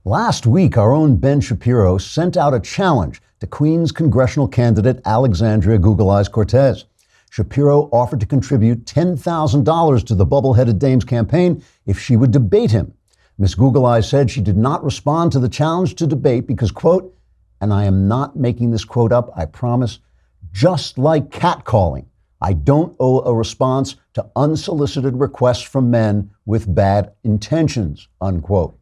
Last week, our own Ben Shapiro sent out a challenge to Queens congressional candidate Alexandria Google Eyes Cortez. Shapiro offered to contribute $10,000 to the bubble-headed dame's campaign if she would debate him. Miss Google Eyes said she did not respond to the challenge to debate because, quote, and I am not making this quote up, I promise, just like catcalling, I don't owe a response to unsolicited requests from men with bad intentions, unquote.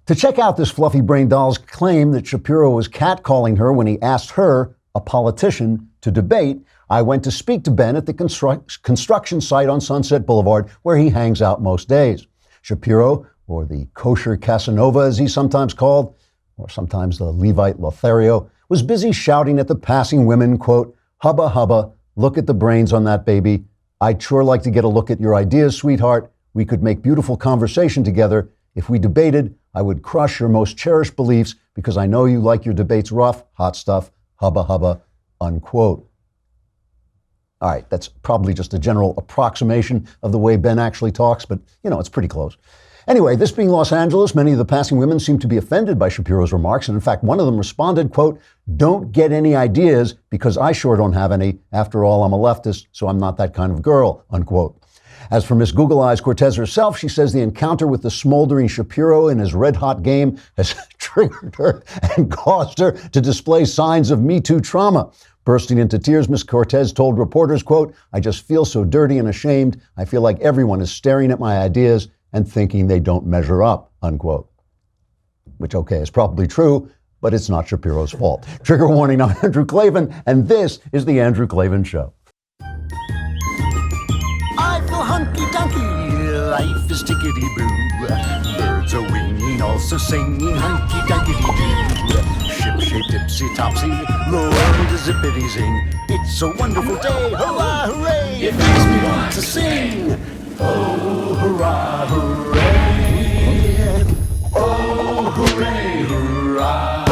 To check out this fluffy-brained doll's claim that Shapiro was catcalling her when he asked her, a politician, to debate, I went to speak to Ben at the construction site on Sunset Boulevard, where he hangs out most days. Shapiro, or the kosher Casanova as he's sometimes called, or sometimes the Levite Lothario, was busy shouting at the passing women, quote, hubba hubba, look at the brains on that baby. I'd sure like to get a look at your ideas, sweetheart. We could make beautiful conversation together. If we debated, I would crush your most cherished beliefs because I know you like your debates rough, hot stuff, hubba hubba, unquote. All right, that's probably just a general approximation of the way Ben actually talks, but, it's pretty close. Anyway, this being Los Angeles, many of the passing women seemed to be offended by Shapiro's remarks, and in fact, one of them responded, quote, don't get any ideas because I sure don't have any. After all, I'm a leftist, so I'm not that kind of girl, unquote. As for Miss Google Eyes Cortez herself, she says the encounter with the smoldering Shapiro in his red-hot game has triggered her and caused her to display signs of Me Too trauma. Bursting into tears, Miss Cortez told reporters, quote, I just feel so dirty and ashamed. I feel like everyone is staring at my ideas and thinking they don't measure up, unquote. Which, okay, is probably true, but it's not Shapiro's fault. Trigger warning, I'm Andrew Klavan, and this is The Andrew Klavan Show. I feel hunky-dunky, life is tickety-boo. Birds are winging, also singing hunky-dunky-doo. Ship-shape, tipsy-topsy, the world is zippity-zing. It's a wonderful day, hurrah, hooray! It makes me want to sing. Oh, hurrah, hooray! Oh, hooray, hurrah!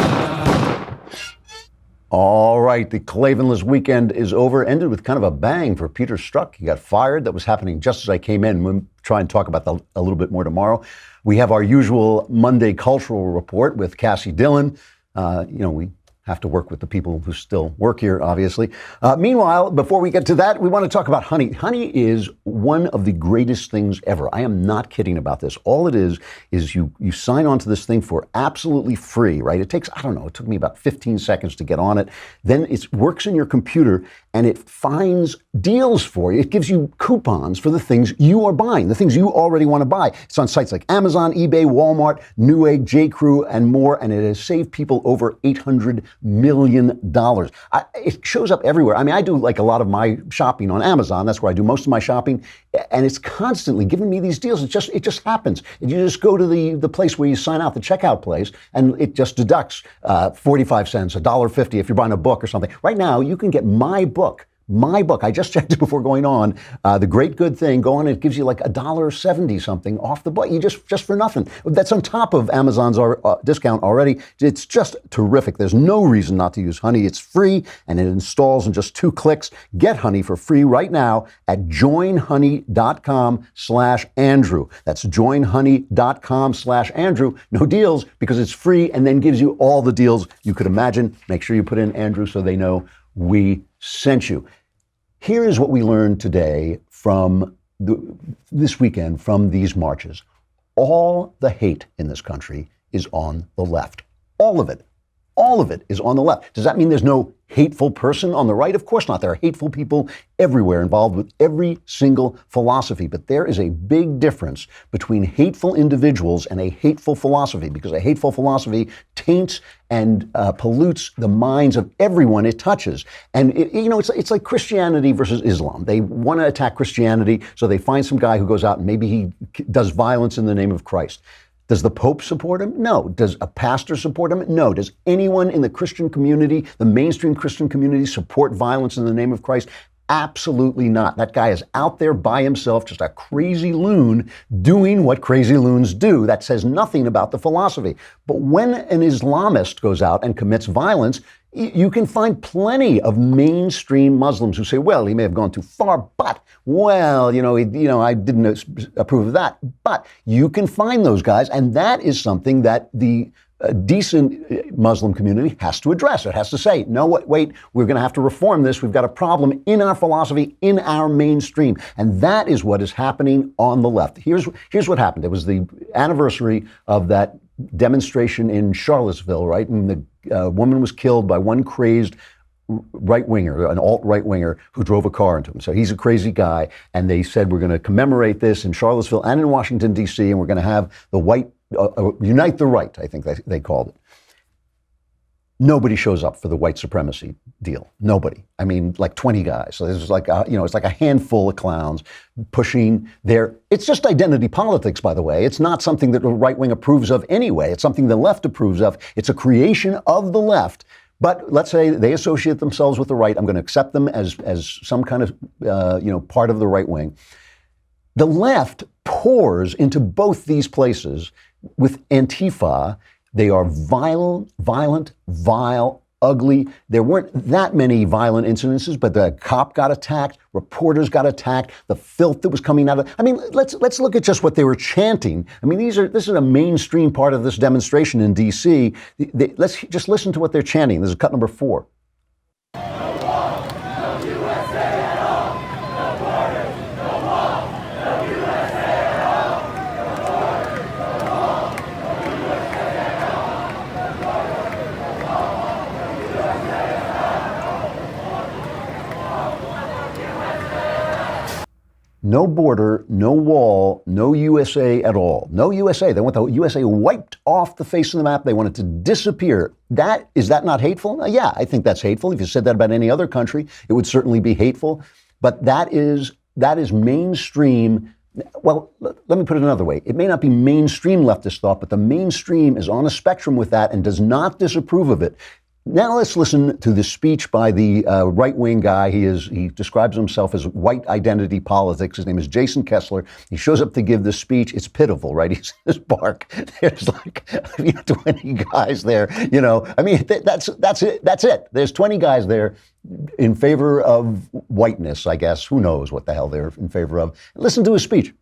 All right, the Klavanless weekend is over. Ended with kind of a bang for Peter Strzok. He got fired. That was happening just as I came in. We'll try and talk about that a little bit more tomorrow. We have our usual Monday cultural report with Kassy Dillon. We have to work with the people who still work here, obviously. Meanwhile, before we get to that, we want to talk about honey. Honey is one of the greatest things ever. I am not kidding about this. All it is you sign on to this thing for absolutely free, right? It takes, it took me about 15 seconds to get on it. Then it works in your computer and it finds deals for you. It gives you coupons for the things you are buying, the things you already want to buy. It's on sites like Amazon, eBay, Walmart, Newegg, J.Crew, and more, and it has saved people over $800 million. It shows up everywhere. I do like a lot of my shopping on Amazon. That's where I do most of my shopping, and it's constantly giving me these deals. It just happens. You just go to the place where you sign out, the checkout place, and it just deducts 45 cents, $1.50 if you're buying a book or something. Right now, you can get my book. I just checked it before going on. The Great Good Thing. Go on, it gives you like $1.70 something off the book. You just for nothing. That's on top of Amazon's discount already. It's just terrific. There's no reason not to use Honey. It's free and it installs in just 2 clicks. Get Honey for free right now at joinhoney.com/Andrew. That's joinhoney.com/Andrew. No deals because it's free and then gives you all the deals you could imagine. Make sure you put in Andrew so they know we sent you. Here is what we learned today from this weekend from these marches. All the hate in this country is on the left. All of it. All of it is on the left. Does that mean there's no hateful person on the right? Of course not. There are hateful people everywhere involved with every single philosophy. But there is a big difference between hateful individuals and a hateful philosophy, because a hateful philosophy taints and pollutes the minds of everyone it touches. And it's like Christianity versus Islam. They want to attack Christianity, so they find some guy who goes out and maybe he does violence in the name of Christ. Does the Pope support him? No. Does a pastor support him? No. Does anyone in the Christian community, the mainstream Christian community, support violence in the name of Christ? Absolutely not. That guy is out there by himself, just a crazy loon doing what crazy loons do. That says nothing about the philosophy. But when an Islamist goes out and commits violence, you can find plenty of mainstream Muslims who say, well, he may have gone too far, but, well, I didn't approve of that. But you can find those guys, and that is something that the decent Muslim community has to address. It has to say, no, wait, we're going to have to reform this. We've got a problem in our philosophy, in our mainstream. And that is what is happening on the left. Here's what happened. It was the anniversary of that demonstration in Charlottesville, right? And the woman was killed by one crazed right-winger, an alt-right-winger who drove a car into him. So he's a crazy guy. And they said, we're going to commemorate this in Charlottesville and in Washington, D.C., and we're going to have the white Unite the Right, I think they called it. Nobody shows up for the white supremacy deal. Nobody. I mean, like 20 guys. So this is like, it's like a handful of clowns pushing their. It's just identity politics, by the way. It's not something that the right wing approves of anyway. It's something the left approves of. It's a creation of the left. But let's say they associate themselves with the right. I'm going to accept them as some kind of part of the right wing. The left pours into both these places with Anti-Fas. They are violent, vile, ugly. There weren't that many violent incidences, but the cop got attacked, reporters got attacked, the filth that was coming out of. I mean, let's look at just what they were chanting. I mean, this is a mainstream part of this demonstration in D.C. Let's just listen to what they're chanting. This is cut number 4. No border, no wall, no USA at all. No USA. They want the USA wiped off the face of the map. They want it to disappear. Is that not hateful? Yeah, I think that's hateful. If you said that about any other country, it would certainly be hateful. But that is mainstream. Well, let me put it another way. It may not be mainstream leftist thought, but the mainstream is on a spectrum with that and does not disapprove of it. Now let's listen to the speech by the right-wing guy. He describes himself as white identity politics. His name is Jason Kessler. He shows up to give this speech. It's pitiful, right? He's in his park. There's like 20 guys there. I mean, that's it. That's it. There's 20 guys there in favor of whiteness, I guess. Who knows what the hell they're in favor of? Listen to his speech.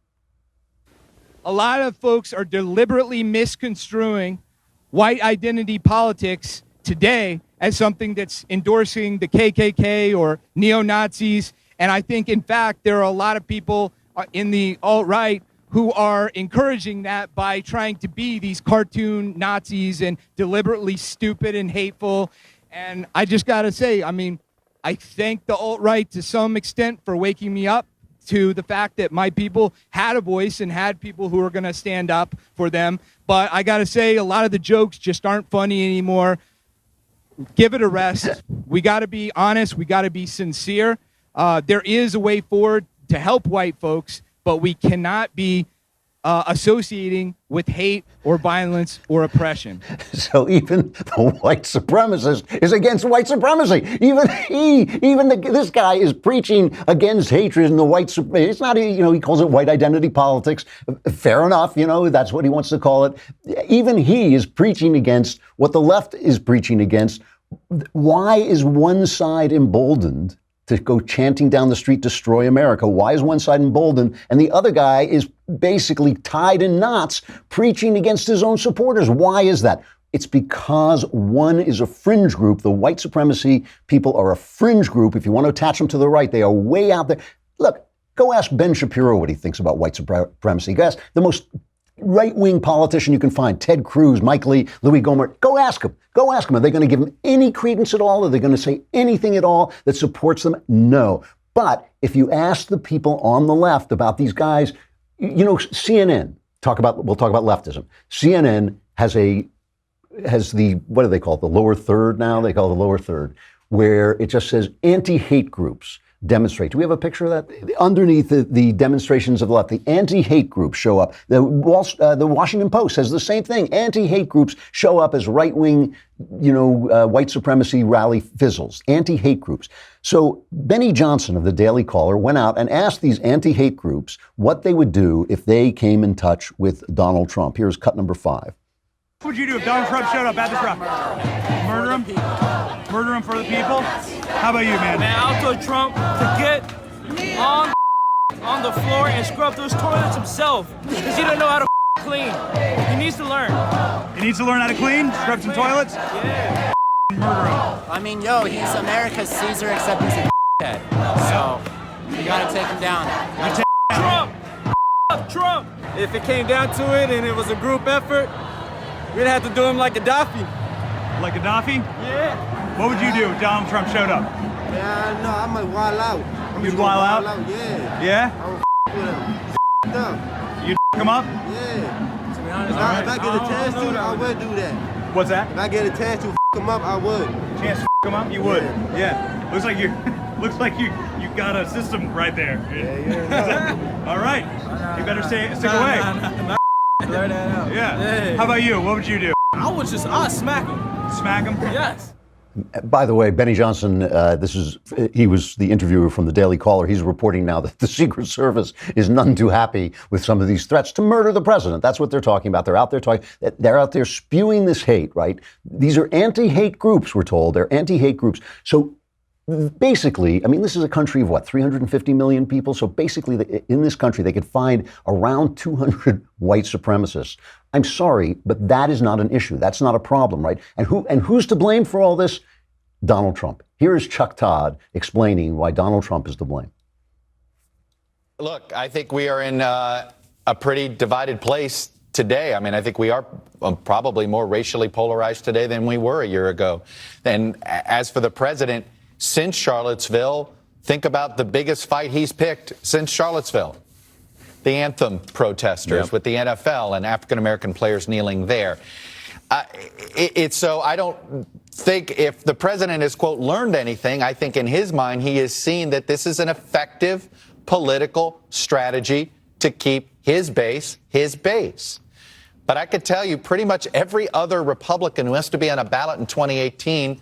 A lot of folks are deliberately misconstruing white identity politics today as something that's endorsing the KKK or neo-Nazis. And I think, in fact, there are a lot of people in the alt-right who are encouraging that by trying to be these cartoon Nazis and deliberately stupid and hateful. And I just got to say, I mean, I thank the alt-right to some extent for waking me up to the fact that my people had a voice and had people who were going to stand up for them. But I got to say, a lot of the jokes just aren't funny anymore. Give it a rest. We got to be honest. We got to be sincere. There is a way forward to help white folks, but we cannot be associating with hate or violence or oppression. So even the white supremacist is against white supremacy. This guy is preaching against hatred and the white supremacy. It's not, he calls it white identity politics. Fair enough, that's what he wants to call it. Even he is preaching against what the left is preaching against. Why is one side emboldened to go chanting down the street, destroy America? Why is one side emboldened and the other guy is basically tied in knots preaching against his own supporters? Why is that? It's because one is a fringe group. The white supremacy people are a fringe group. If you want to attach them to the right, they are way out there. Look, go ask Ben Shapiro what he thinks about white supremacy. Go ask the most right-wing politician you can find, Ted Cruz, Mike Lee, Louis Gohmert. Go ask them. Go ask them. Are they going to give them any credence at all? Are they going to say anything at all that supports them? No. But if you ask the people on the left about these guys, CNN, we'll talk about leftism. CNN has the, what do they call it? The lower third now? They call it the lower third, where it just says anti-hate groups. demonstrate. Do we have a picture of that? Underneath the demonstrations of the left, the anti-hate groups show up. The Washington Post says the same thing. Anti-hate groups show up as right-wing, white supremacy rally fizzles. Anti-hate groups. So Benny Johnson of the Daily Caller went out and asked these anti-hate groups what they would do if they came in touch with Donald Trump. Here's cut number 5. What would you do if Donald Trump showed up at this rally? Murder him? Murder him for the people? How about you, man? Man, I'll tell Trump to get on the floor and scrub those toilets himself, because he don't know how to clean. He needs to learn. He needs to learn how to clean? Scrub some toilets? Yeah. Murder him. I mean, he's America's Caesar, except he's a head. So, you gotta take him down. Trump! If it came down to it and it was a group effort, we'd have to do him like Gaddafi. Like Gaddafi? Yeah. What would you do if Donald Trump showed up? Yeah, no, I might wild out. You'd wild out? Yeah. Yeah? I would with him. You'd him up? Yeah. To be honest, If I get a chance to, I would do that. What's that? If I get a chance to him up, I would. Chance to him up? You would? Yeah. Looks like you got a system right there. Yeah. All right. You better stick away. blur that out. Yeah. How about you? What would you do? I'd smack him. Smack him? Yes. By the way, Benny Johnson, he was the interviewer from the Daily Caller. He's reporting now that the Secret Service is none too happy with some of these threats to murder the president. That's what they're talking about. They're out there spewing this hate, right? These are anti-hate groups, we're told. They're anti-hate groups. So basically, I mean, this is a country of 350 million people. So basically, in this country, they could find around 200 white supremacists. I'm sorry, but that is not an issue. That's not a problem, right? And who's to blame for all this? Donald Trump. Here is Chuck Todd explaining why Donald Trump is to blame. Look, I think we are in a pretty divided place today. I mean, I think we are probably more racially polarized today than we were a year ago. And as for the president, since Charlottesville, think about the biggest fight he's picked since Charlottesville. The anthem protesters with the NFL and African-American players kneeling there. So I don't think if the president has, quote, learned anything, I think in his mind he has seen that this is an effective political strategy to keep his base his base. But I could tell you pretty much every other Republican who has to be on a ballot in 2018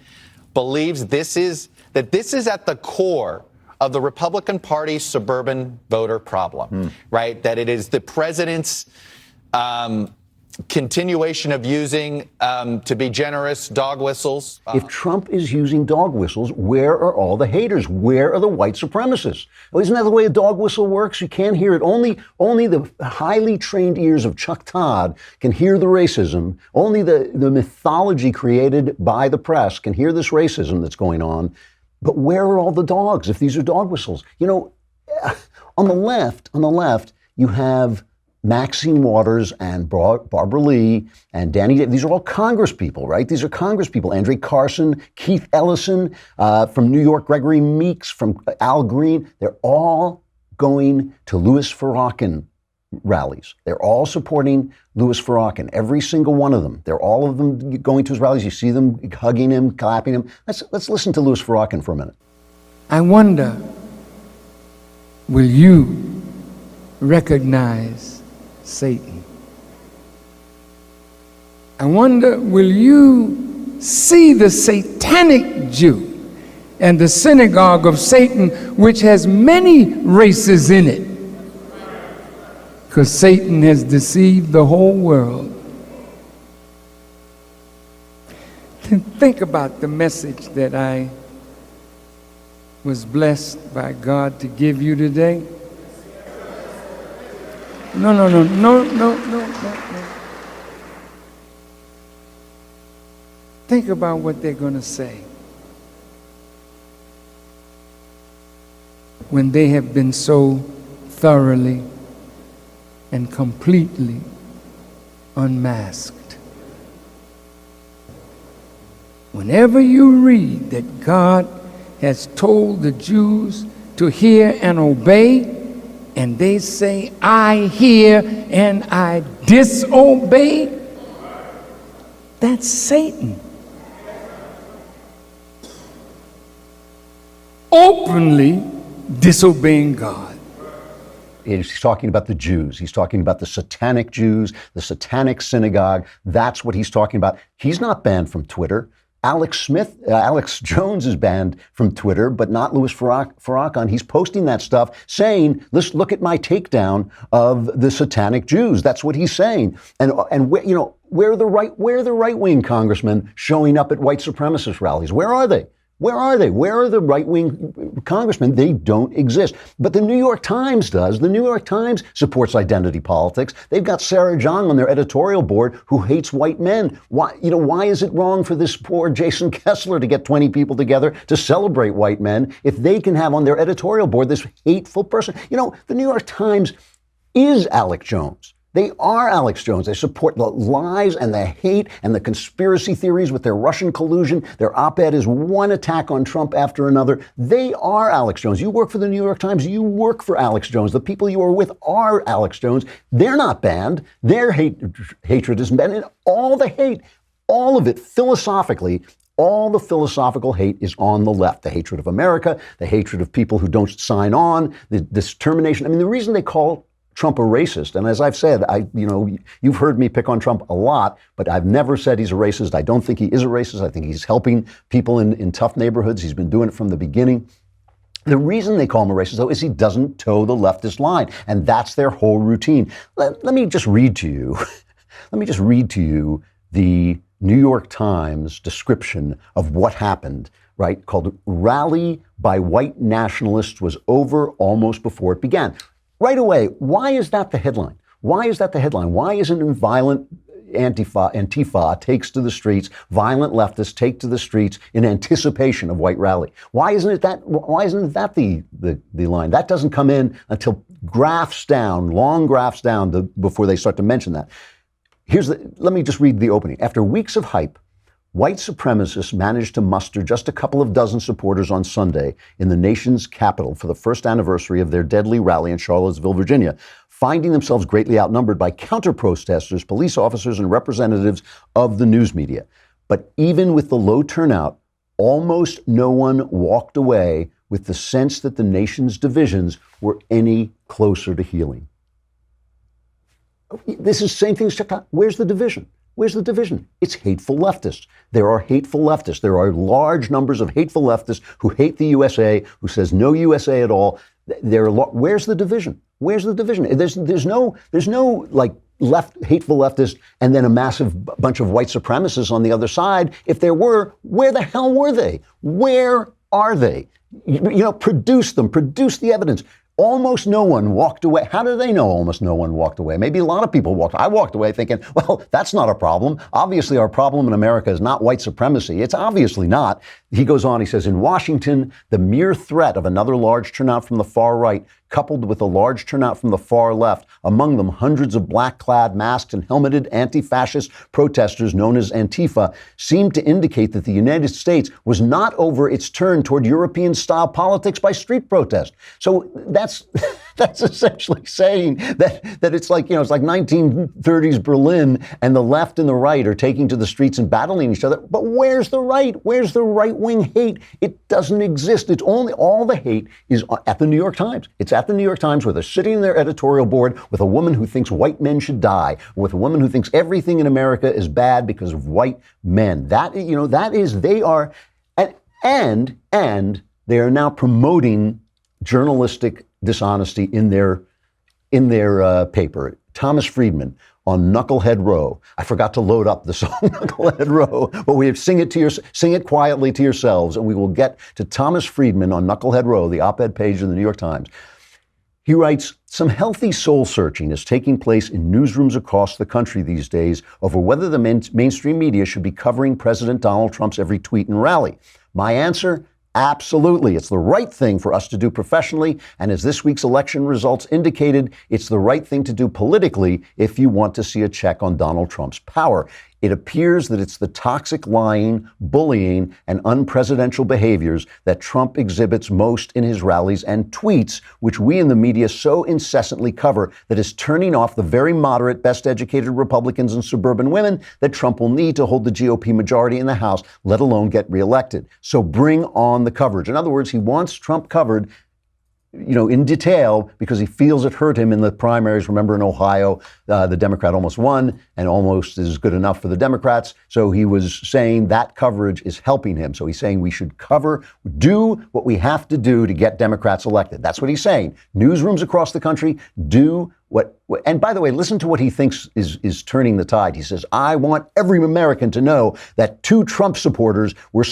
believes this is at the core of the Republican Party's suburban voter problem, right? That it is the president's continuation of using, to be generous, dog whistles. If Trump is using dog whistles, where are all the haters? Where are the white supremacists? Well, isn't that the way a dog whistle works? You can't hear it. Only the highly trained ears of Chuck Todd can hear the racism. Only the mythology created by the press can hear this racism that's going on. But where are all the dogs if these are dog whistles? You know, on the left, you have Maxine Waters and Barbara Lee and Danny Davis. These are all Congress people, right? These are Congress people. Andre Carson, Keith Ellison, from New York, Gregory Meeks, from Al Green. They're all going to Louis Farrakhan rallies. They're all supporting Louis Farrakhan, every single one of them. They're all of them going to his rallies. You see them hugging him, clapping him. Let's listen to Louis Farrakhan for a minute. I wonder, will you recognize Satan? I wonder, will you see the satanic Jew and the synagogue of Satan, which has many races in it? Because Satan has deceived the whole world. Think about the message that I was blessed by God to give you today. No. Think about what they're going to say when they have been so thoroughly and completely unmasked. Whenever you read that God has told the Jews to hear and obey, and they say, I hear and I disobey, that's Satan. Openly disobeying God. He's talking about the Jews. He's talking about the satanic Jews, the satanic synagogue. That's what he's talking about. He's not banned from Twitter. Alex Jones is banned from Twitter, but not Louis Farrakhan. He's posting that stuff saying, let's look at my takedown of the satanic Jews. That's what he's saying. And where are the right-wing congressmen showing up at white supremacist rallies? Where are they? Where are they? Where are the right-wing congressmen? They don't exist. But the New York Times does. The New York Times supports identity politics. They've got Sarah Jung on their editorial board who hates white men. Why is it wrong for this poor Jason Kessler to get 20 people together to celebrate white men if they can have on their editorial board this hateful person? The New York Times is Alex Jones. They are Alex Jones. They support the lies and the hate and the conspiracy theories with their Russian collusion. Their op-ed is one attack on Trump after another. They are Alex Jones. You work for the New York Times. You work for Alex Jones. The people you are with are Alex Jones. They're not banned. Their hatred is banned. And all the hate, all of it philosophically, all the philosophical hate is on the left. The hatred of America, the hatred of people who don't sign on, the determination. I mean, the reason they call Trump a racist, and as I've said, you've heard me pick on Trump a lot, but I've never said he's a racist. I don't think he is a racist. I think he's helping people in tough neighborhoods. He's been doing it from the beginning. The reason they call him a racist, though, is he doesn't toe the leftist line, and that's their whole routine. Let me just read to you. Let me just read to you the New York Times description of what happened, right? Called "Rally by White Nationalists was over almost before it began." Right away, why is that the headline? Why is that the headline? Why isn't violent Anti-Fas takes to the streets, violent leftists take to the streets in anticipation of white rally? Why isn't that the line? That doesn't come in until long graphs down before they start to mention that. Let me just read the opening. After weeks of hype, white supremacists managed to muster just a couple of dozen supporters on Sunday in the nation's capital for the first anniversary of their deadly rally in Charlottesville, Virginia, finding themselves greatly outnumbered by counter-protesters, police officers, and representatives of the news media. But even with the low turnout, almost no one walked away with the sense that the nation's divisions were any closer to healing. This is the same thing as TikTok. Where's the division? Where's the division? It's hateful leftists. There are hateful leftists. There are large numbers of hateful leftists who hate the USA, who says no USA at all. Where's the division? Where's the division? There's no hateful leftists and then a massive bunch of white supremacists on the other side. If there were, where the hell were they? Where are they? Produce them. Produce the evidence. Almost no one walked away. How do they know almost no one walked away? Maybe a lot of people walked. I walked away thinking, well, that's not a problem. Obviously, our problem in America is not white supremacy. It's obviously not. He goes on, he says, in Washington, the mere threat of another large turnout from the far right, coupled with a large turnout from the far left, among them hundreds of black-clad, masked, and helmeted anti-fascist protesters known as Antifa, seemed to indicate that the United States was not over its turn toward European-style politics by street protest. So that's essentially saying that it's like 1930s Berlin, and the left and the right are taking to the streets and battling each other. But where's the right? Where's the right-wing hate? It doesn't exist. It's only all the hate is at the New York Times. It's at the New York Times where they're sitting in their editorial board with a woman who thinks white men should die, with a woman who thinks everything in America is bad because of white men. They are now promoting journalistic dishonesty in their paper. Thomas Friedman on Knucklehead Row. I forgot to load up the song Knucklehead Row, but we have sing it quietly to yourselves, and we will get to Thomas Friedman on Knucklehead Row, the op-ed page in the New York Times. He writes, some healthy soul searching is taking place in newsrooms across the country these days over whether the mainstream media should be covering President Donald Trump's every tweet and rally. My answer, absolutely. It's the right thing for us to do professionally, and as this week's election results indicated, it's the right thing to do politically if you want to see a check on Donald Trump's power. It appears that it's the toxic lying, bullying, and unpresidential behaviors that Trump exhibits most in his rallies and tweets, which we in the media so incessantly cover, that is turning off the very moderate, best-educated Republicans and suburban women that Trump will need to hold the GOP majority in the House, let alone get reelected. So bring on the coverage. In other words, he wants Trump covered in detail because he feels it hurt him in the primaries. Remember in Ohio, the Democrat almost won and almost is good enough for the Democrats. So he was saying that coverage is helping him. So he's saying we should do what we have to do to get Democrats elected. That's what he's saying. Newsrooms across the country do what, and by the way, listen to what he thinks is turning the tide. He says, I want every American to know that 2 Trump supporters were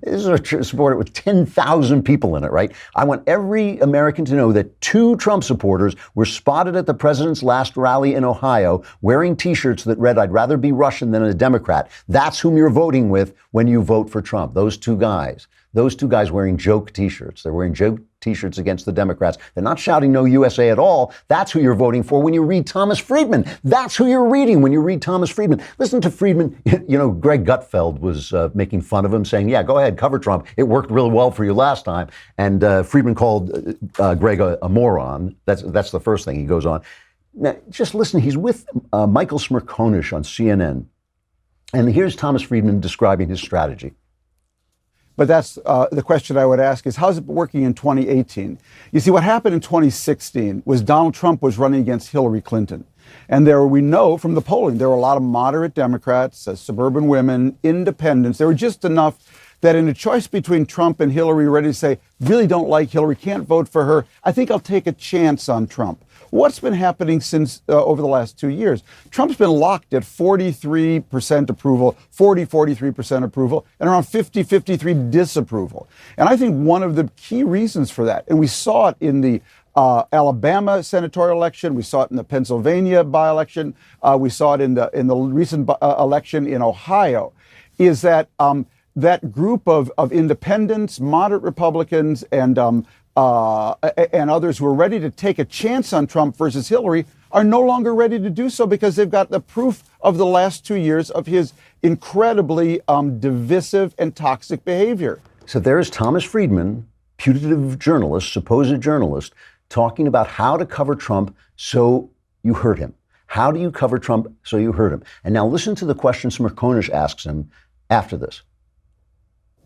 This is a supporter with 10,000 people in it, right? I want every American to know that 2 Trump supporters were spotted at the president's last rally in Ohio wearing T-shirts that read, I'd rather be Russian than a Democrat. That's whom you're voting with when you vote for Trump. Those two guys wearing joke T-shirts. They're wearing joke T-shirts against the Democrats. They're not shouting no USA at all. That's who you're voting for when you read Thomas Friedman. That's who you're reading when you read Thomas Friedman. Listen to Friedman. Greg Gutfeld was making fun of him, saying, yeah, go ahead, cover Trump. It worked really well for you last time. And Friedman called Greg a moron. That's the first thing he goes on. Now, just listen. He's with Michael Smerconish on CNN. And here's Thomas Friedman describing his strategy. But that's the question I would ask is, how's it working in 2018? You see, what happened in 2016 was Donald Trump was running against Hillary Clinton. And we know from the polling, there were a lot of moderate Democrats, suburban women, independents. There were just enough that in a choice between Trump and Hillary, ready to say, really don't like Hillary, can't vote for her. I think I'll take a chance on Trump. What's been happening since over the last 2 years? Trump's been locked at 43% approval, 43% approval, and around 53 disapproval. And I think one of the key reasons for that, and we saw it in the Alabama senatorial election, we saw it in the Pennsylvania by-election, we saw it in the recent election in Ohio, is that that group of independents, moderate Republicans, and others who are ready to take a chance on Trump versus Hillary are no longer ready to do so because they've got the proof of the last 2 years of his incredibly divisive and toxic behavior. So there's Thomas Friedman, putative journalist, supposed journalist, talking about how to cover Trump so you hurt him. How do you cover Trump so you hurt him? And now listen to the question Smerconish asks him after this.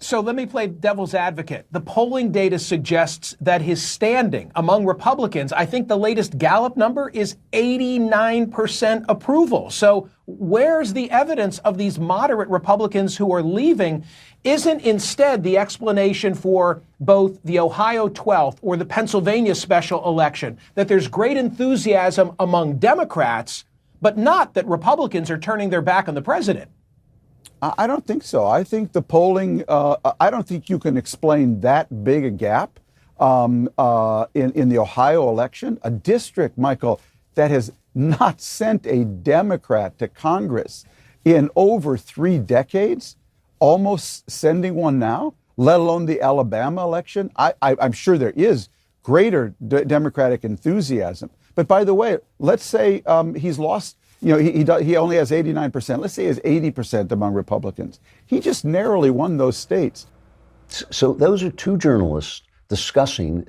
So let me play devil's advocate. The polling data suggests that his standing among Republicans, I think the latest Gallup number is 89% approval. So where's the evidence of these moderate Republicans who are leaving? Isn't instead the explanation for both the Ohio 12th or the Pennsylvania special election that there's great enthusiasm among Democrats, but not that Republicans are turning their back on the president? I don't think so. I think the polling, I don't think you can explain that big a gap in the Ohio election. A district, Michael, that has not sent a Democrat to Congress in over 3 decades, almost sending one now, let alone the Alabama election. I'm sure there is greater Democratic enthusiasm. But by the way, let's say he's lost. He only has 89%. Let's say he has 80% among Republicans. He just narrowly won those states. So those are 2 journalists discussing.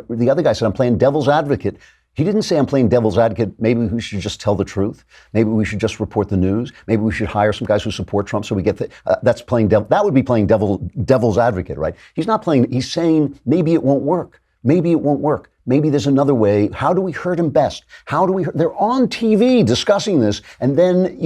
The other guy said, I'm playing devil's advocate. He didn't say I'm playing devil's advocate. Maybe we should just tell the truth. Maybe we should just report the news. Maybe we should hire some guys who support Trump so we get that's playing devil. That would be playing devil's advocate, right? He's not playing. He's saying maybe it won't work. Maybe it won't work. Maybe there's another way. How do we hurt him best? They're on TV discussing this. And then,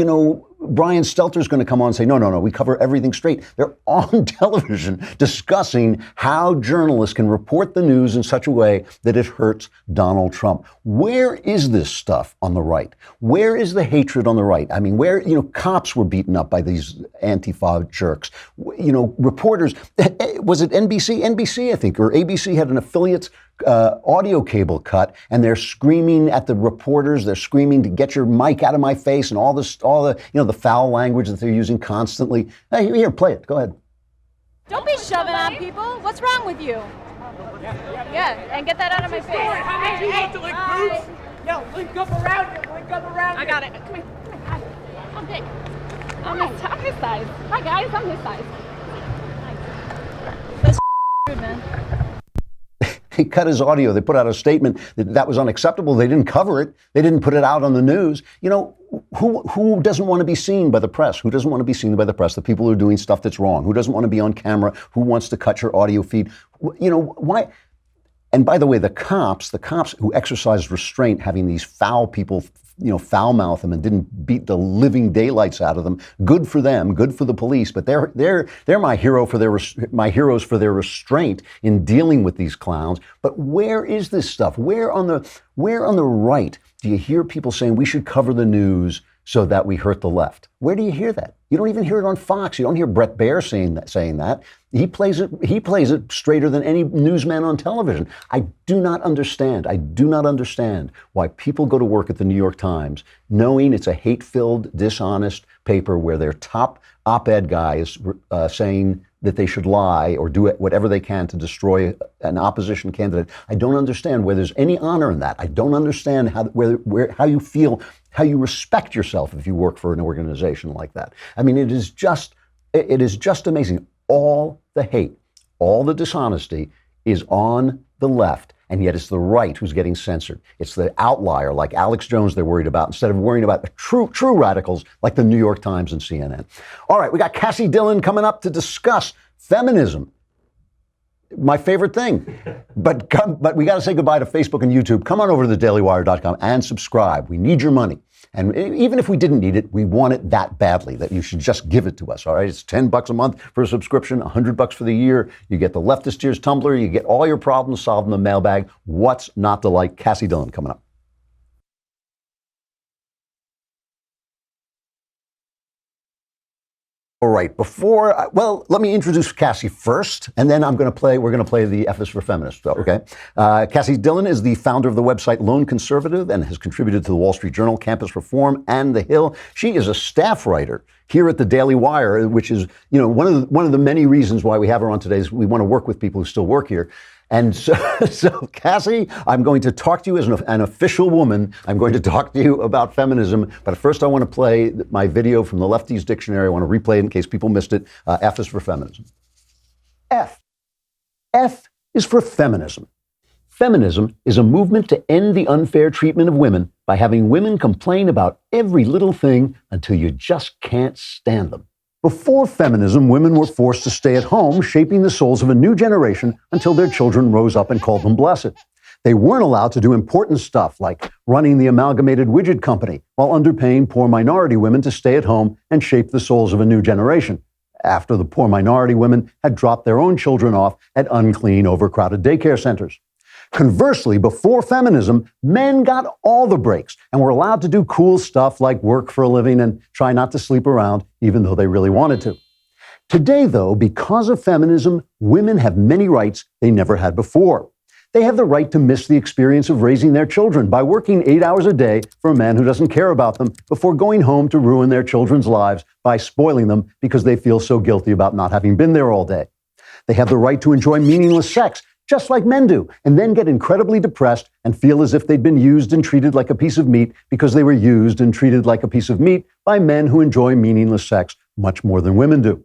Brian Stelter's going to come on and say, no, we cover everything straight. They're on television discussing how journalists can report the news in such a way that it hurts Donald Trump. Where is this stuff on the right? Where is the hatred on the right? I mean, cops were beaten up by these Anti-Fas jerks. Reporters, was it NBC? NBC, I think, or ABC had an affiliate audio cable cut, and they're screaming at the reporters. They're screaming to get your mic out of my face, and all the foul language that they're using constantly. Hey, here, play it. Go ahead. Don't be shoving on people. What's wrong with you? Yeah, and get that out of my face. Hey, Yo, link up around you. Link up around you. I got it. Come here. I'm big. I'm his size. Hi, guys. I'm his size. That's rude, man. He cut his audio. They put out a statement that was unacceptable. They didn't cover it. They didn't put it out on the news. Who doesn't want to be seen by the press? Who doesn't want to be seen by the press? The people who are doing stuff that's wrong. Who doesn't want to be on camera? Who wants to cut your audio feed? Why? And by the way, the cops who exercised restraint, having these foul people, foul-mouth them and didn't beat the living daylights out of them. Good for them, good for the police. But they're my heroes for their restraint in dealing with these clowns. But where is this stuff? Where on the right do you hear people saying we should cover the news so that we hurt the left? Where do you hear that? You don't even hear it on Fox. You don't hear Bret Baier saying that. He plays it straighter than any newsman on television. I do not understand why people go to work at the New York Times knowing it's a hate-filled, dishonest paper where their top op-ed guy is saying that they should lie or do whatever they can to destroy an opposition candidate. I don't understand where there's any honor in that. I don't understand how you feel, how you respect yourself if you work for an organization like that. I mean, it is just amazing. All the hate, all the dishonesty is on the left, and yet it's the right who's getting censored. It's the outlier like Alex Jones they're worried about instead of worrying about true radicals like the New York Times and CNN. All right, we got Kassy Dillon coming up to discuss feminism. My favorite thing. But we got to say goodbye to Facebook and YouTube. Come on over to thedailywire.com and subscribe. We need your money. And even if we didn't need it, we want it that badly that you should just give it to us, all right? It's $10 a month for a subscription, $100 for the year. You get the Leftist Tears tumbler. You get all your problems solved in the mailbag. What's not to like? Kassy Dillon coming up. All right, let me introduce Kassy first, and then we're going to play the F is for Feminist, okay? Kassy Dillon is the founder of the website Lone Conservative and has contributed to the Wall Street Journal, Campus Reform, and The Hill. She is a staff writer here at the Daily Wire, which is, one of the many reasons why we have her on today is we want to work with people who still work here. And so Kassy, I'm going to talk to you as an official woman. I'm going to talk to you about feminism. But first, I want to play my video from the Lefties Dictionary. I want to replay it in case people missed it. F is for feminism. F is for feminism. Feminism is a movement to end the unfair treatment of women by having women complain about every little thing until you just can't stand them. Before feminism, women were forced to stay at home, shaping the souls of a new generation until their children rose up and called them blessed. They weren't allowed to do important stuff like running the Amalgamated Widget Company while underpaying poor minority women to stay at home and shape the souls of a new generation, after the poor minority women had dropped their own children off at unclean, overcrowded daycare centers. Conversely, before feminism, men got all the breaks and were allowed to do cool stuff like work for a living and try not to sleep around, even though they really wanted to. Today, though, because of feminism, women have many rights they never had before. They have the right to miss the experience of raising their children by working 8 hours a day for a man who doesn't care about them before going home to ruin their children's lives by spoiling them because they feel so guilty about not having been there all day. They have the right to enjoy meaningless sex, just like men do, and then get incredibly depressed and feel as if they'd been used and treated like a piece of meat because they were used and treated like a piece of meat by men who enjoy meaningless sex much more than women do.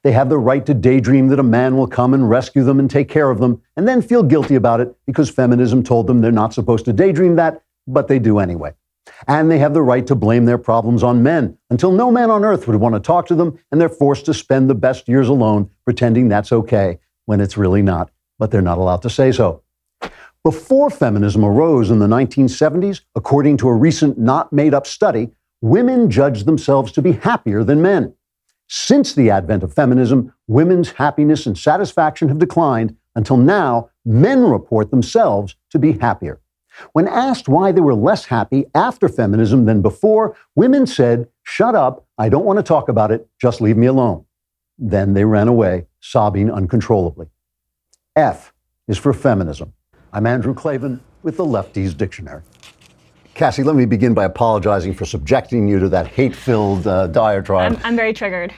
They have the right to daydream that a man will come and rescue them and take care of them, and then feel guilty about it because feminism told them they're not supposed to daydream that, but they do anyway. And they have the right to blame their problems on men until no man on earth would want to talk to them, and they're forced to spend the best years alone pretending that's okay when it's really not. But they're not allowed to say so. Before feminism arose in the 1970s, according to a recent not made up study, women judged themselves to be happier than men. Since the advent of feminism, women's happiness and satisfaction have declined until now, men report themselves to be happier. When asked why they were less happy after feminism than before, women said, "Shut up, I don't want to talk about it, just leave me alone." Then they ran away, sobbing uncontrollably. F is for feminism. I'm Andrew Klavan with the Lefties Dictionary. Kassy, let me begin by apologizing for subjecting you to that hate-filled diatribe. I'm very triggered.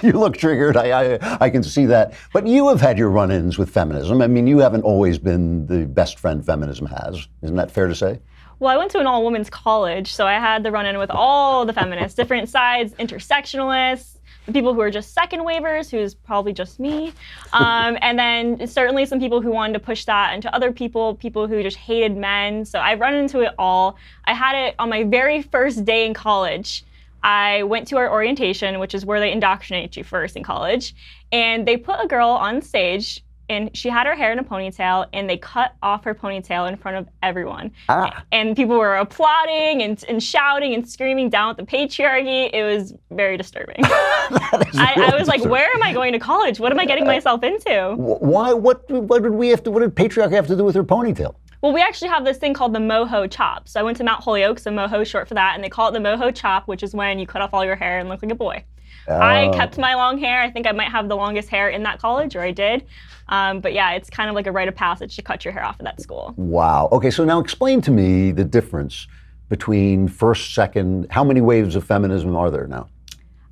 You look triggered. I can see that. But you have had your run-ins with feminism. I mean, you haven't always been the best friend feminism has. Isn't that fair to say? Well, I went to an all-women's college, so I had the run-in with all the feminists, different sides, intersectionalists, the people who are just second waivers, who's probably just me, and then certainly some people who wanted to push that into other people who just hated men. So I've run into it all. I had it on my very first day in college. I went to our orientation, which is where they indoctrinate you first in college, and they put a girl on stage and she had her hair in a ponytail, and they cut off her ponytail in front of everyone. Ah. And people were applauding and shouting and screaming down at the patriarchy. It was very disturbing. I was like, where am I going to college? What am I getting myself into? Why? What did patriarchy have to do with her ponytail? Well, we actually have this thing called the moho chop. So I went to Mount Holyoke, so moho is short for that, and they call it the moho chop, which is when you cut off all your hair and look like a boy. I kept my long hair. I think I might have the longest hair in that college, or I did. But yeah, it's kind of like a rite of passage to cut your hair off at that school. Wow. Okay, so now explain to me the difference between first, second. How many waves of feminism are there now?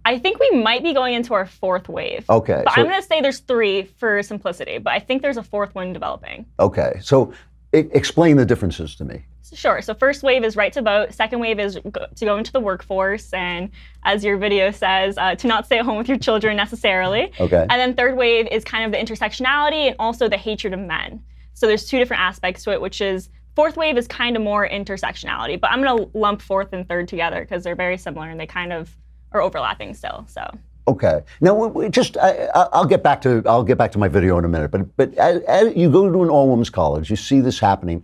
I think we might be going into our fourth wave. Okay. But I'm going to say there's 3 for simplicity, but I think there's a 4th one developing. Okay, so explain the differences to me. Sure. So first wave is right to vote. Second wave is to go into the workforce, and as your video says, to not stay at home with your children necessarily. Okay. And then third wave is kind of the intersectionality and also the hatred of men. So there's 2 different aspects to it, which is fourth wave is kind of more intersectionality, but I'm going to lump fourth and third together because they're very similar and they kind of are overlapping still. So. Okay. Now, I'll get back to my video in a minute. But as you go to an all-women's college, you see this happening.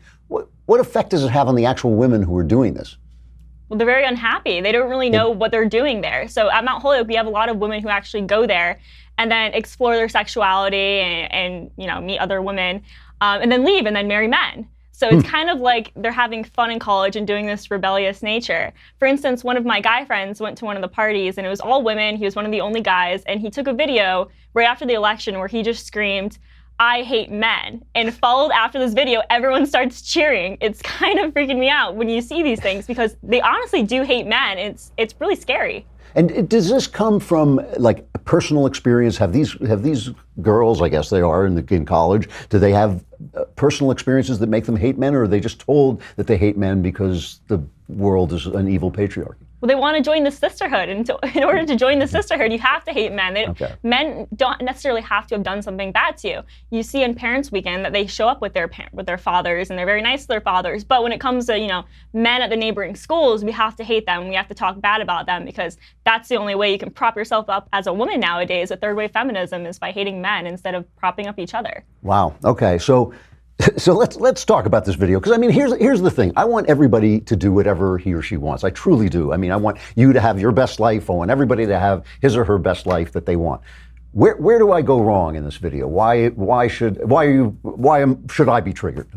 What effect does it have on the actual women who are doing this? Well, they're very unhappy. They don't really know what they're doing there. So at Mount Holyoke, we have a lot of women who actually go there and then explore their sexuality and meet other women, and then leave and then marry men. So it's kind of like they're having fun in college and doing this rebellious nature. For instance, one of my guy friends went to one of the parties and it was all women. He was one of the only guys, and he took a video right after the election where he just screamed, "I hate men," and followed after this video, everyone starts cheering. It's kind of freaking me out when you see these things because they honestly do hate men. It's really scary. And does this come from like personal experience? Have these girls, I guess they are in college, do they have personal experiences that make them hate men, or are they just told that they hate men because the world is an evil patriarchy? Well, they want to join the sisterhood, and in order to join the sisterhood, you have to hate men. Men don't necessarily have to have done something bad to you. You see in Parents Weekend that they show up with their fathers, and they're very nice to their fathers. But when it comes to men at the neighboring schools, we have to hate them. We have to talk bad about them because that's the only way you can prop yourself up as a woman nowadays with third wave feminism is by hating men instead of propping up each other. Wow. Okay. So let's talk about this video, because I mean, here's the thing. I want everybody to do whatever he or she wants. I truly do. I mean, I want you to have your best life. I want everybody to have his or her best life that they want. Where do I go wrong in this video? Why should I be triggered?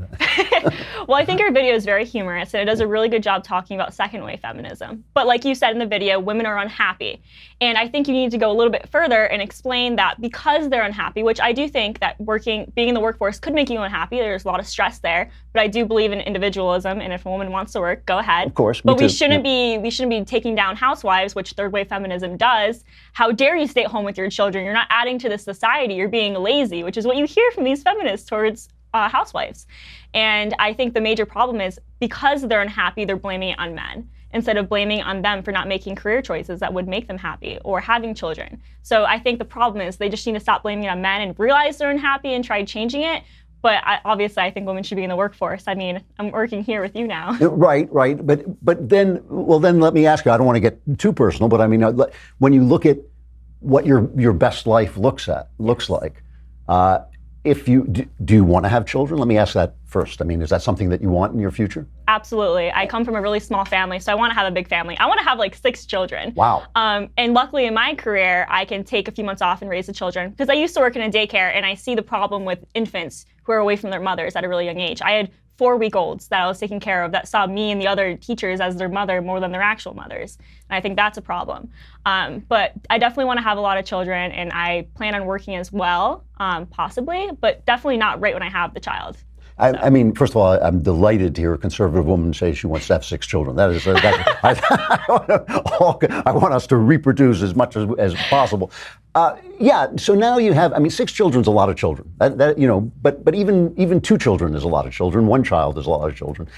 Well, I think your video is very humorous, and it does a really good job talking about second wave feminism. But like you said in the video, women are unhappy. And I think you need to go a little bit further and explain that because they're unhappy, which I do think that being in the workforce could make you unhappy. There's a lot of stress there. But I do believe in individualism, and if a woman wants to work, go ahead. Of course. But we shouldn't be taking down housewives, which third wave feminism does. How dare you stay at home with your children? You're not adding to the society. You're being lazy, which is what you hear from these feminists towards housewives. And I think the major problem is because they're unhappy, they're blaming it on men instead of blaming on them for not making career choices that would make them happy or having children. So I think the problem is they just need to stop blaming it on men and realize they're unhappy and try changing it. But obviously, I think women should be in the workforce. I mean, I'm working here with you now. Right. But then let me ask you, I don't want to get too personal, but I mean, when you look at what your best life looks like, do you want to have children? Let me ask that first. I mean, is that something that you want in your future? Absolutely. I come from a really small family, so I want to have a big family. I want to have like 6 children. Wow. And luckily in my career, I can take a few months off and raise the children because I used to work in a daycare, and I see the problem with infants who are away from their mothers at a really young age. I had 4-week-olds that I was taking care of that saw me and the other teachers as their mother more than their actual mothers. And I think that's a problem. But I definitely want to have a lot of children, and I plan on working as well, possibly, but definitely not right when I have the child. I mean, first of all, I'm delighted to hear a conservative woman say she wants to have 6 children. That is, I want us to reproduce as much as possible. Yeah. So now you have. I mean, 6 children's a lot of children. But even 2 children is a lot of children. 1 child is a lot of children.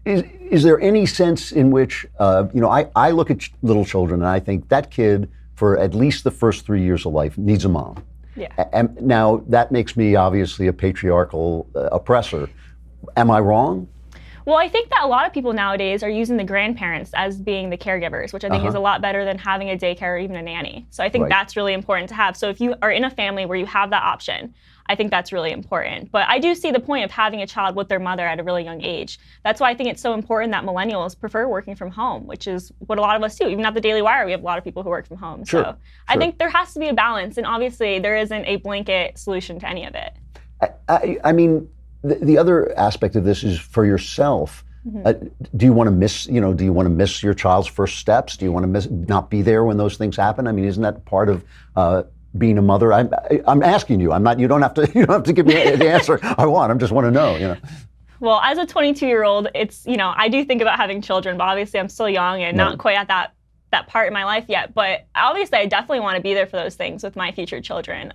Is there any sense in which I look at little children and I think that kid for at least the first 3 years of life needs a mom. Yeah. And now that makes me obviously a patriarchal oppressor. Am I wrong? Well, I think that a lot of people nowadays are using the grandparents as being the caregivers, which I think is a lot better than having a daycare or even a nanny. So I think that's really important to have. So if you are in a family where you have that option, I think that's really important. But I do see the point of having a child with their mother at a really young age. That's why I think it's so important that millennials prefer working from home, which is what a lot of us do. Even at the Daily Wire, we have a lot of people who work from home. So I think there has to be a balance, and obviously there isn't a blanket solution to any of it. I mean, the other aspect of this is for yourself. Do you want to miss, do you want to miss your child's first steps? Do you want to not be there when those things happen? I mean, isn't that part of being a mother? I'm asking you. I'm not. You don't have to give me the answer I want. I just want to know. Well, as a 22-year-old, it's I do think about having children, but obviously I'm still young and not quite at that part in my life yet. But obviously, I definitely want to be there for those things with my future children.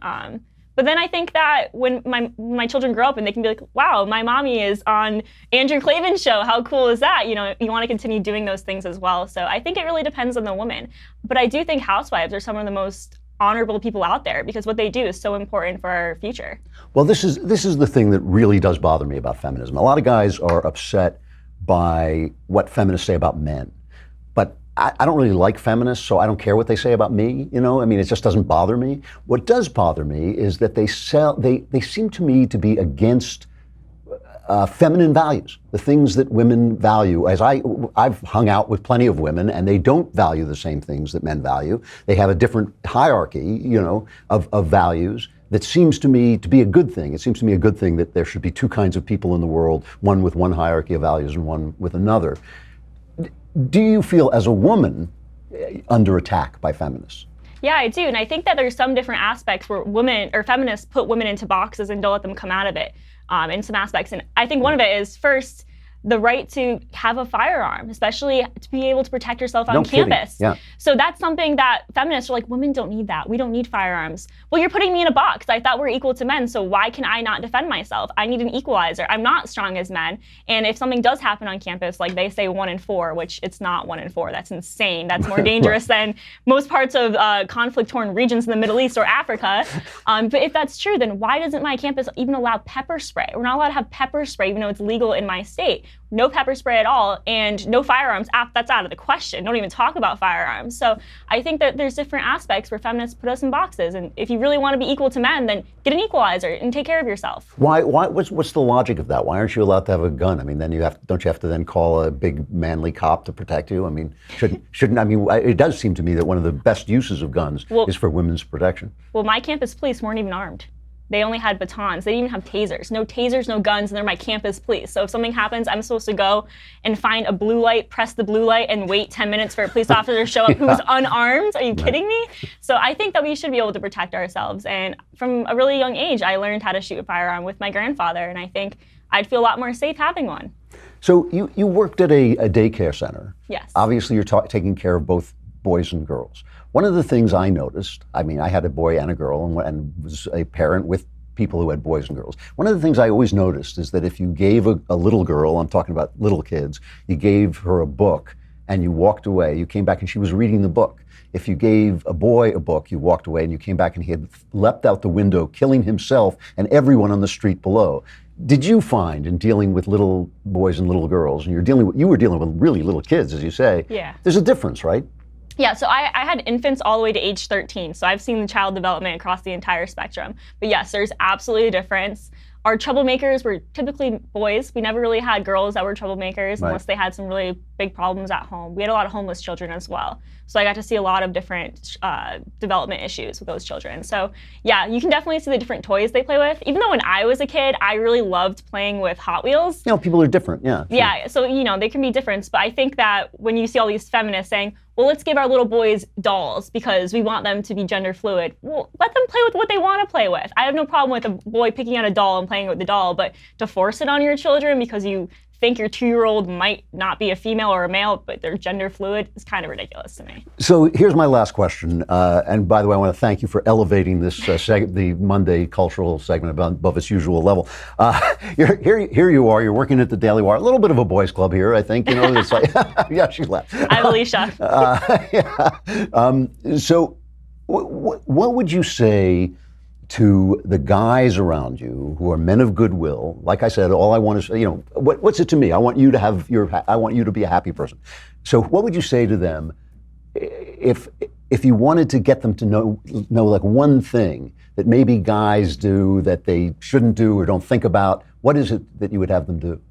But then I think that when my children grow up and they can be like, wow, my mommy is on Andrew Klavan's show. How cool is that? You want to continue doing those things as well. So I think it really depends on the woman. But I do think housewives are some of the most honorable people out there because what they do is so important for our future. Well, this is the thing that really does bother me about feminism. A lot of guys are upset by what feminists say about men. But I don't really like feminists, so I don't care what they say about me. I mean, it just doesn't bother me. What does bother me is that they seem to me to be against feminine values, the things that women value. As I've hung out with plenty of women, and they don't value the same things that men value. They have a different hierarchy, of values. That seems to me to be a good thing. It seems to me a good thing that there should be two kinds of people in the world, one with one hierarchy of values and one with another. Do you feel, as a woman, under attack by feminists? Yeah, I do. And I think that there's some different aspects where women or feminists put women into boxes and don't let them come out of it in some aspects. And I think one of it is, first, the right to have a firearm, especially to be able to protect yourself on campus. Yeah. So that's something that feminists are like, women don't need that. We don't need firearms. Well, you're putting me in a box. I thought we're equal to men, so why can I not defend myself? I need an equalizer. I'm not strong as men. And if something does happen on campus, like they say 1 in 4, which it's not 1 in 4. That's insane. That's more dangerous than most parts of conflict-torn regions in the Middle East or Africa. But if that's true, then why doesn't my campus even allow pepper spray? We're not allowed to have pepper spray, even though it's legal in my state. No pepper spray at all, and no firearms. That's out of the question. Don't even talk about firearms. So I think that there's different aspects where feminists put us in boxes. And if you really want to be equal to men, then get an equalizer and take care of yourself. Why? What's the logic of that? Why aren't you allowed to have a gun? I mean, then don't you have to then call a big manly cop to protect you? I mean, shouldn't I mean, it does seem to me that one of the best uses of guns is for women's protection. Well, my campus police weren't even armed. They only had batons. They didn't even have tasers. No tasers, no guns, and they're my campus police. So if something happens, I'm supposed to go and find a blue light, press the blue light, and wait 10 minutes for a police officer to show up who's unarmed? Are you kidding me? So I think that we should be able to protect ourselves. And from a really young age, I learned how to shoot a firearm with my grandfather, and I think I'd feel a lot more safe having one. So you worked at a daycare center. Yes. Obviously, you're taking care of both boys and girls. One of the things I noticed, I mean, I had a boy and a girl and was a parent with people who had boys and girls. One of the things I always noticed is that if you gave a little girl, I'm talking about little kids, you gave her a book and you walked away, you came back and she was reading the book. If you gave a boy a book, you walked away and you came back and he had leapt out the window, killing himself and everyone on the street below. Did you find in dealing with little boys and little girls, and you were dealing with really little kids, as you say, there's a difference, right? Yeah, so I had infants all the way to age 13, so I've seen the child development across the entire spectrum. But yes, there's absolutely a difference. Our troublemakers were typically boys. We never really had girls that were troublemakers unless they had some really big problems at home. We had a lot of homeless children as well. So I got to see a lot of different development issues with those children. So yeah, you can definitely see the different toys they play with. Even though when I was a kid, I really loved playing with Hot Wheels. People are different, yeah. Sure. Yeah, so they can be different. But I think that when you see all these feminists saying, well, let's give our little boys dolls because we want them to be gender fluid. Well, let them play with what they want to play with. I have no problem with a boy picking out a doll and playing with the doll, but to force it on your children because you think your 2-year-old might not be a female or a male, but they're gender fluid, is kind of ridiculous to me. So here's my last question. And by the way, I want to thank you for elevating this the Monday cultural segment above its usual level. Here you are. You're working at the Daily Wire. A little bit of a boys' club here, I think. It's like, yeah, she left. I'm Alicia. So what would you say to the guys around you who are men of goodwill? Like I said, all I want is, what's it to me? I want you to be a happy person. So what would you say to them if you wanted to get them to know like one thing that maybe guys do that they shouldn't do or don't think about? What is it that you would have them do?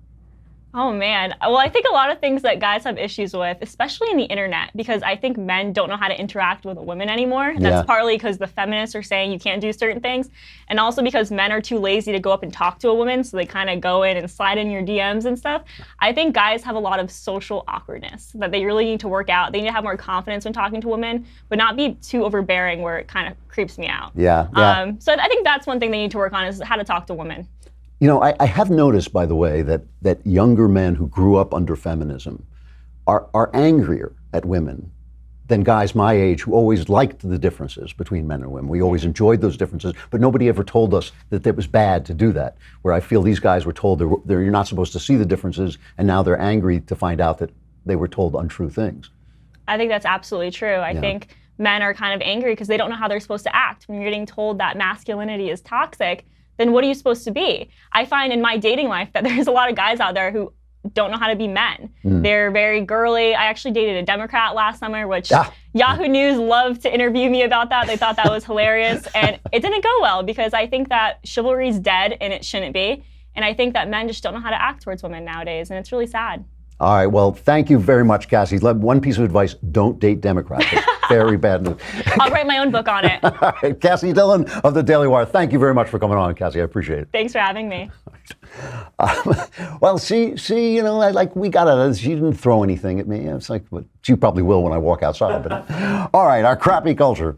Oh man. Well, I think a lot of things that guys have issues with, especially in the internet, because I think men don't know how to interact with women anymore. That's partly because the feminists are saying you can't do certain things, and also because men are too lazy to go up and talk to a woman, so they kind of go in and slide in your DMs and stuff. I think guys have a lot of social awkwardness that they really need to work out. They need to have more confidence when talking to women, but not be too overbearing where it kind of creeps me out. So I think that's one thing they need to work on, is how to talk to women. I have noticed, by the way, that younger men who grew up under feminism are angrier at women than guys my age who always liked the differences between men and women. We always enjoyed those differences, but nobody ever told us that it was bad to do that. Where I feel these guys were told you're not supposed to see the differences, and now they're angry to find out that they were told untrue things. I think that's absolutely true. I think men are kind of angry because they don't know how they're supposed to act. When you're getting told that masculinity is toxic, then what are you supposed to be? I find in my dating life that there's a lot of guys out there who don't know how to be men. They're very girly. I actually dated a Democrat last summer, which Yahoo News loved to interview me about that. They thought that was hilarious. And it didn't go well because I think that chivalry's dead and it shouldn't be. And I think that men just don't know how to act towards women nowadays. And it's really sad. All right. Well, thank you very much, Kassy. One piece of advice: don't date Democrats. It's very bad news. I'll write my own book on it. All right. Kassy Dillon of the Daily Wire. Thank you very much for coming on, Kassy. I appreciate it. Thanks for having me. Well, she we got it. She didn't throw anything at me. It's like, well, she probably will when I walk outside. But all right, our crappy culture.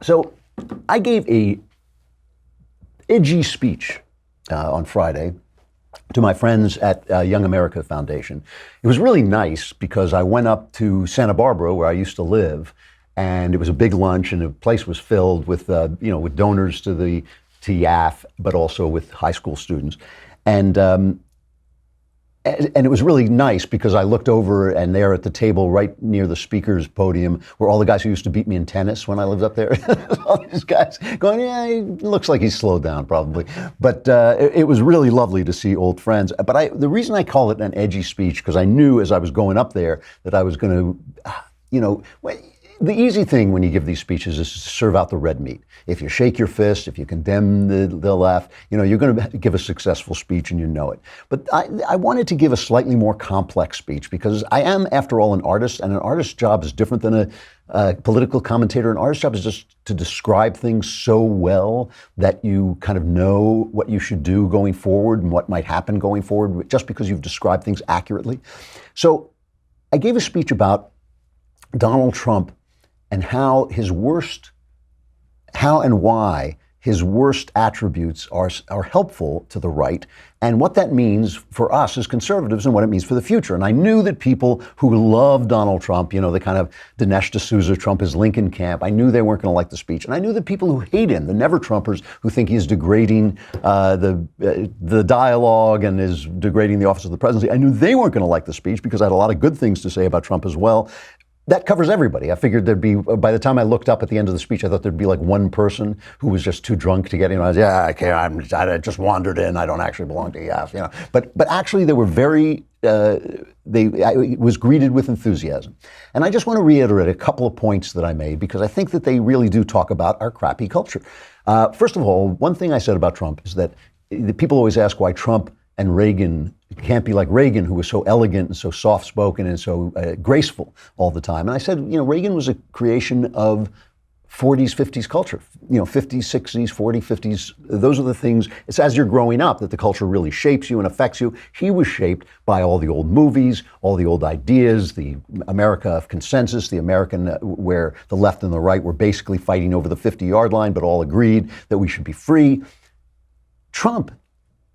So, I gave a edgy speech on Friday to my friends at Young America Foundation. It was really nice because I went up to Santa Barbara, where I used to live, and it was a big lunch, and the place was filled with with donors to YAF, but also with high school students, and it was really nice because I looked over, and there at the table right near the speaker's podium were all the guys who used to beat me in tennis when I lived up there. All these guys going, yeah, he looks like he's slowed down probably. But it was really lovely to see old friends. But the reason I call it an edgy speech, because I knew as I was going up there that I was going to, the easy thing when you give these speeches is to serve out the red meat. If you shake your fist, if you condemn the left, you're going to give a successful speech and you know it. But I wanted to give a slightly more complex speech because I am, after all, an artist, and an artist's job is different than a political commentator. An artist's job is just to describe things so well that you kind of know what you should do going forward and what might happen going forward just because you've described things accurately. So I gave a speech about Donald Trump and how and why his worst attributes are helpful to the right, and what that means for us as conservatives and what it means for the future. And I knew that people who love Donald Trump, the kind of Dinesh D'Souza Trump is Lincoln camp, I knew they weren't going to like the speech. And I knew that people who hate him, the never-Trumpers who think he's degrading the dialogue and is degrading the office of the presidency, I knew they weren't going to like the speech because I had a lot of good things to say about Trump as well. That covers everybody. I figured there'd be, by the time I looked up at the end of the speech, I thought there'd be like one person who was just too drunk to get in. I was, I just wandered in. I don't actually belong to EF, But actually, they were very. I was greeted with enthusiasm, and I just want to reiterate a couple of points that I made because I think that they really do talk about our crappy culture. First of all, one thing I said about Trump is that people always ask why Trump and Reagan can't be like Reagan, who was so elegant and so soft-spoken and so graceful all the time. And I said, Reagan was a creation of 40s, 50s culture, 50s, 60s, 40s, 50s. Those are the things, it's as you're growing up that the culture really shapes you and affects you. He was shaped by all the old movies, all the old ideas, the America of consensus, the American where the left and the right were basically fighting over the 50-yard line, but all agreed that we should be free. Trump,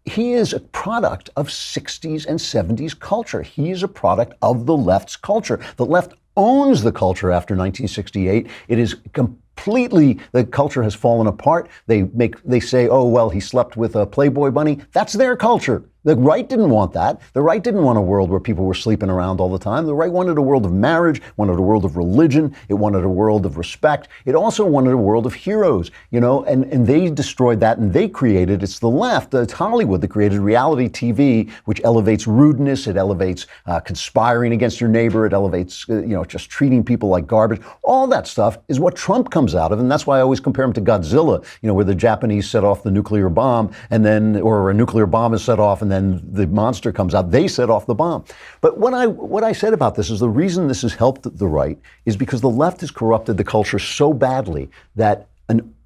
he is a product of 60s and 70s culture. He is a product of the left's culture. The left owns the culture after 1968. It is completely, the culture has fallen apart. They say, oh, well, he slept with a Playboy bunny. That's their culture. The right didn't want that. The right didn't want a world where people were sleeping around all the time. The right wanted a world of marriage, wanted a world of religion. It wanted a world of respect. It also wanted a world of heroes, and they destroyed that, and they created, it's the left, it's Hollywood that created reality TV, which elevates rudeness, it elevates conspiring against your neighbor, it elevates, just treating people like garbage. All that stuff is what Trump comes out of, and that's why I always compare him to Godzilla, where the Japanese set off the nuclear bomb, or a nuclear bomb is set off, and then the monster comes out. They set off the bomb. But what I said about this is the reason this has helped the right is because the left has corrupted the culture so badly that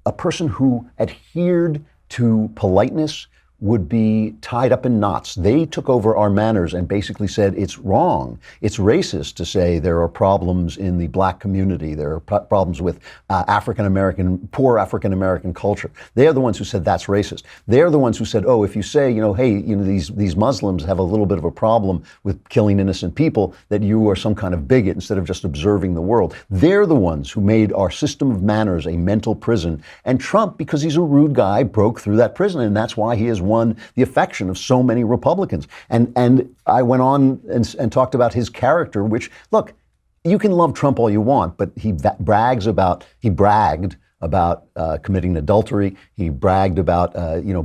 a person who adhered to politeness would be tied up in knots. They took over our manners and basically said it's wrong. It's racist to say there are problems in the black community. There are problems with poor African-American culture. They are the ones who said that's racist. They're the ones who said, if you say, hey, these Muslims have a little bit of a problem with killing innocent people, that you are some kind of bigot instead of just observing the world. They're the ones who made our system of manners a mental prison. And Trump, because he's a rude guy, broke through that prison, and that's why he has won the affection of so many Republicans. And I went on and talked about his character, which, look, you can love Trump all you want, but he bragged about committing adultery. He bragged about,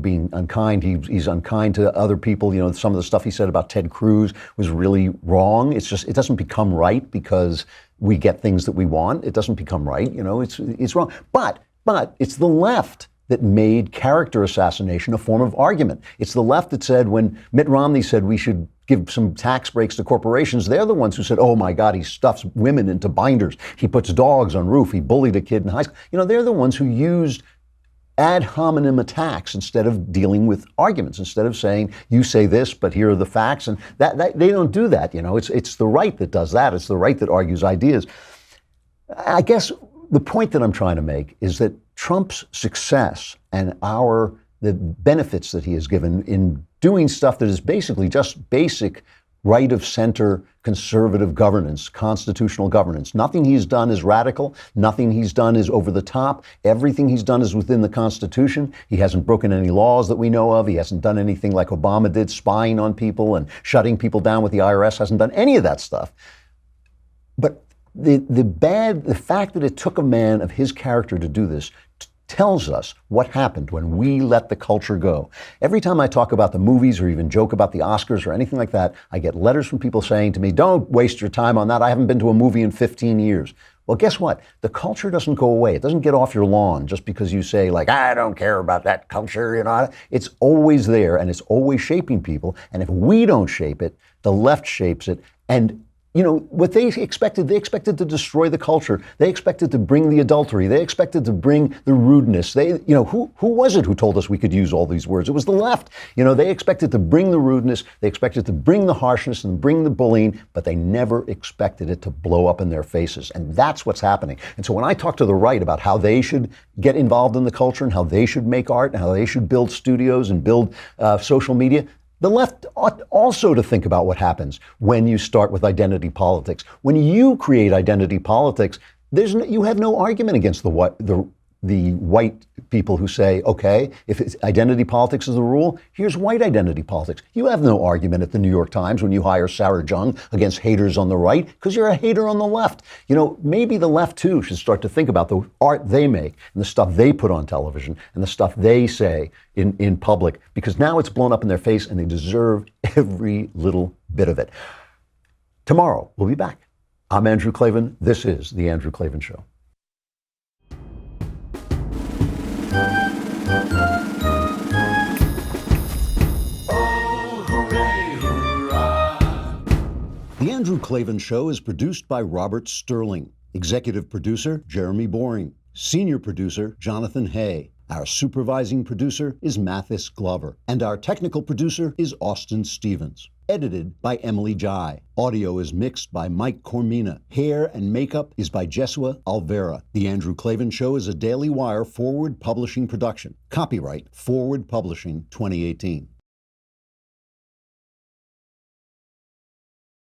being unkind. He's unkind to other people. Some of the stuff he said about Ted Cruz was really wrong. It doesn't become right because we get things that we want. It doesn't become right. It's wrong. But it's the left that made character assassination a form of argument. It's the left that said, when Mitt Romney said we should give some tax breaks to corporations, they're the ones who said, oh my God, he stuffs women into binders. He puts dogs on roof. He bullied a kid in high school. They're the ones who used ad hominem attacks instead of dealing with arguments, instead of saying, you say this, but here are the facts. And that they don't do that. It's the right that does that. It's the right that argues ideas. I guess the point that I'm trying to make is that Trump's success and the benefits that he has given in doing stuff that is basically just basic right of center conservative governance, constitutional governance. Nothing he's done is radical. Nothing he's done is over the top. Everything he's done is within the Constitution. He hasn't broken any laws that we know of. He hasn't done anything like Obama did, spying on people and shutting people down with the IRS. Hasn't done any of that stuff. But the fact that it took a man of his character to do this tells us what happened when we let the culture go. Every time I talk about the movies or even joke about the Oscars or anything like that, I get letters from people saying to me, don't waste your time on that. I haven't been to a movie in 15 years. Well, guess what? The culture doesn't go away. It doesn't get off your lawn just because you say, I don't care about that culture. It's always there, and it's always shaping people. And if we don't shape it, the left shapes it. And what they expected to destroy the culture. They expected to bring the adultery. They expected to bring the rudeness. Who was it who told us we could use all these words? It was the left. They expected to bring the rudeness. They expected to bring the harshness and bring the bullying, but they never expected it to blow up in their faces. And that's what's happening. And so when I talk to the right about how they should get involved in the culture and how they should make art and how they should build studios and build social media, the left ought also to think about what happens when you start with identity politics. When you create identity politics, you have no argument against the white people who say, okay, if identity politics is the rule, here's white identity politics. You have no argument at the New York Times when you hire Sarah Jung against haters on the right, because you're a hater on the left. Maybe the left too should start to think about the art they make and the stuff they put on television and the stuff they say in public, because now it's blown up in their face and they deserve every little bit of it. Tomorrow, we'll be back. I'm Andrew Klavan. This is The Andrew Klavan Show. The Andrew Klavan Show is produced by Robert Sterling. Executive producer, Jeremy Boring. Senior producer, Jonathan Hay. Our supervising producer is Mathis Glover. And our technical producer is Austin Stevens. Edited by Emily Jai. Audio is mixed by Mike Cormina. Hair and makeup is by Jesua Alvera. The Andrew Klavan Show is a Daily Wire Forward Publishing production. Copyright Forward Publishing 2018.